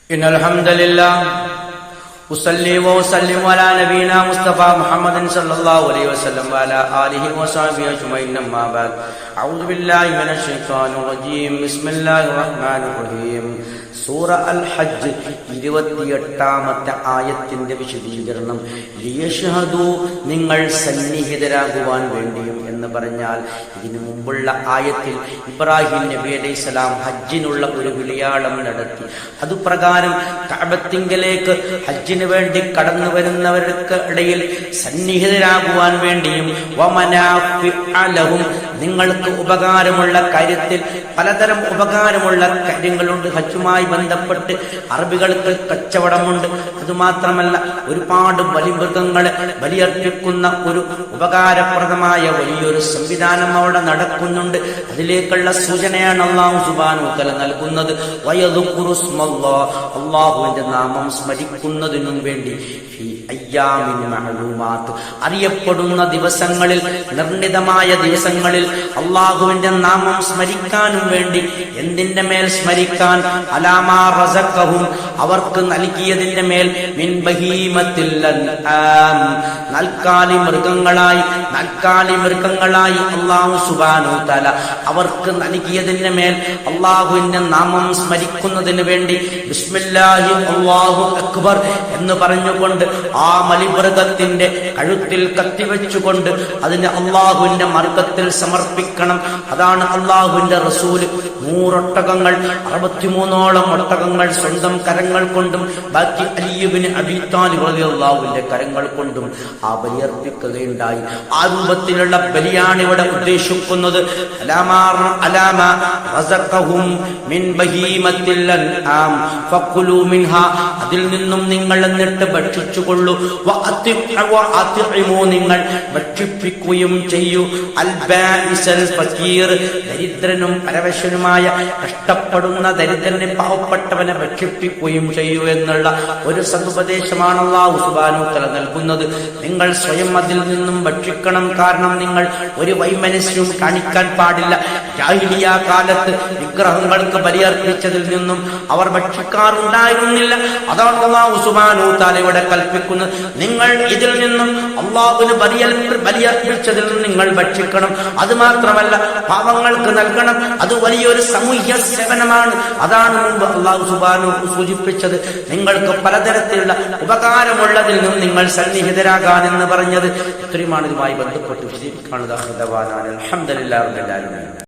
إن الحمد لله أصلي وأسلم على نبينا مصطفى محمد صلى الله عليه وسلم وعلى آله وصحبه أجمعين أما بعد أعوذ بالله من الشيطان الرجيم بسم الله الرحمن الرحيم സൂറ അൽ ഹജ്ജ് 28-ാമത്തെ ആയത്തിന്റെ വിശദീകരണം ലിയശ്ഹദു നിങ്ങൾ സന്നിഹിതരാകുവാൻ വേണ്ടിയും എന്ന് പറഞ്ഞാൽ ഇതിനു മുമ്പുള്ള ആയത്തിൽ ഇബ്രാഹിം നബി അലൈഹിസ്സലാം ഹജ്ജിനുള്ള ഒരു വിളിയാളം നടത്തി. അതുപ്രകാരം കഅബത്തിങ്കലേക്ക് ഹജ്ജിന് വേണ്ടി കടന്നു വരുന്നവർക്ക് ഇടയിൽ സന്നിഹിതരാകുവാൻ വേണ്ടിയും വമനാഫിഅലഹും നിങ്ങൾക്ക് ഉപകാരമുള്ള കാര്യത്തിൽ പലതരം ഉപകാരമുള്ള കാര്യങ്ങളുണ്ട്. ഹജ്ജുമായി ബന്ധപ്പെട്ട് അറബികൾക്ക് കച്ചവടമുണ്ട്. അതുമാത്രമല്ല ഒരുപാട് ബലിമൃഗങ്ങളെ ബലിയർപ്പിക്കുന്ന ഒരു ഉപകാരപ്രദമായ വലിയൊരു സംവിധാനം അവിടെ നടക്കുന്നുണ്ട്. അതിലേക്കുള്ള സൂചനയാണ് അല്ലാഹു സുബ്ഹാനഹു വ തആല നൽകുന്നത്. അല്ലാഹുവിന്റെ നാമം സ്മരിക്കുന്നതിനും വേണ്ടി അറിയപ്പെടുന്ന ദിവസങ്ങളിൽ, നിർണിതമായ ദിവസങ്ങളിൽ അള്ളാഹുവിന്റെ നാമം സ്മരിക്കാനും വേണ്ടി. എന്തിന്റെ മേൽ സ്മരിക്കാൻ? അലാമാ റസഖഹും അവർക്ക് നൽകിയതിന്റെ മേൽ, മിൻ ബഹീമത്തിൽ അൻആം നാൽക്കാലി മൃഗങ്ങളായി അല്ലാഹു സുബ്ഹാനഹു വ തആല അവർക്ക് നൽകിയതിന്റെ മേൽ അള്ളാഹുവിന്റെ നാമം സ്മരിക്കുന്നതിന് വേണ്ടി ബിസ്മില്ലാഹി അല്ലാഹു അക്ബർ എന്ന് പറഞ്ഞുകൊണ്ട് ആ മലിമൃഗത്തിന്റെ കഴുത്തിൽ കത്തിവെച്ചുകൊണ്ട് അതിന് അള്ളാഹുവിന്റെ മാർഗത്തിൽ സമർപ്പിക്കണം. അതാണ് അള്ളാഹുവിന്റെ റസൂല് 100 ഒട്ടകങ്ങൾ, 63ഓളം ഒട്ടകങ്ങൾ സ്വന്തം കരങ്ങൾ കൊണ്ടും ബാക്കി അലി ഇബ്നു അബീ ത്വാലിബ് റളിയല്ലാഹുവിന്റെ കരങ്ങൾ കൊണ്ടും ആ ബലിയർപ്പിക്കുകയുണ്ടായി. ആ രൂപത്തിലുള്ള ബലിയാണ് ഇവിടെ ഉദ്ദേശിക്കുന്നത്. അലാമാ റസഖഹും മിൻ ബഹീമത്തിൽ അൻആം ഫഖുലൂ മിൻഹാ അതിൽ നിന്നും നിങ്ങൾ എന്നിട്ട് ഭക്ഷിച്ചുകൊള്ളൂ. നിങ്ങൾ ഭക്ഷിപ്പിക്കുകയും ചെയ്യൂ. അൽ ബാഇസൽ ഫഖീർ ദരിദ്രനും പരവശനുമായ കഷ്ടപ്പെടുന്ന ദരിദ്രനെ, പാവപ്പെട്ടവനെ ഭക്ഷിപ്പിക്കുകയും ചെയ്യൂ എന്നുള്ള ഒരു സതുപദേശമാണ് അല്ലാഹു സുബ്ഹാനഹു വ തആല നൽകുന്നത്. നിങ്ങൾ സ്വയം അതിൽ നിന്നും ഭക്ഷിക്കണം. കാരണം നിങ്ങൾ ഒരു വൈമനസ്യവും കാണിക്കാൻ പാടില്ല. ജാഹിലിയ കാലത്ത് വിഗ്രഹങ്ങൾക്ക് ബലിയർപ്പിച്ചതിൽ നിന്നും അവർ ഭക്ഷിക്കാറുണ്ടായിരുന്നില്ല. അതാണ് അല്ലാഹു സുബ്ഹാനഹു വ തആല ഇവിടെ കൽപ്പിക്കുന്നത്. നിങ്ങൾ ഇതിൽ നിന്നും അള്ളാഹുവിന് ബലിയർപ്പിച്ചതിൽ നിന്ന് നിങ്ങൾ ഭക്ഷിക്കണം. അത് മാത്രമല്ല പാവങ്ങൾക്ക് നൽകണം. അത് വലിയൊരു സാമൂഹ്യ സേവനമാണ്. അതാണ് മുമ്പ് അല്ലാഹു സുബ്ഹാനഹു സൂചിപ്പിച്ചത്. നിങ്ങൾക്ക് പലതരത്തിലുള്ള ഉപകാരമുള്ളതിൽ നിന്നും നിങ്ങൾ സന്നിഹിതരാകാൻ എന്ന് പറഞ്ഞത്. ഇത്രയുമാണ് ഇതുമായി ബന്ധപ്പെട്ട് വിശദീകരിക്കാനുള്ളത്. അൽഹംദുലില്ലാഹി റബ്ബിൽ ആലമീൻ.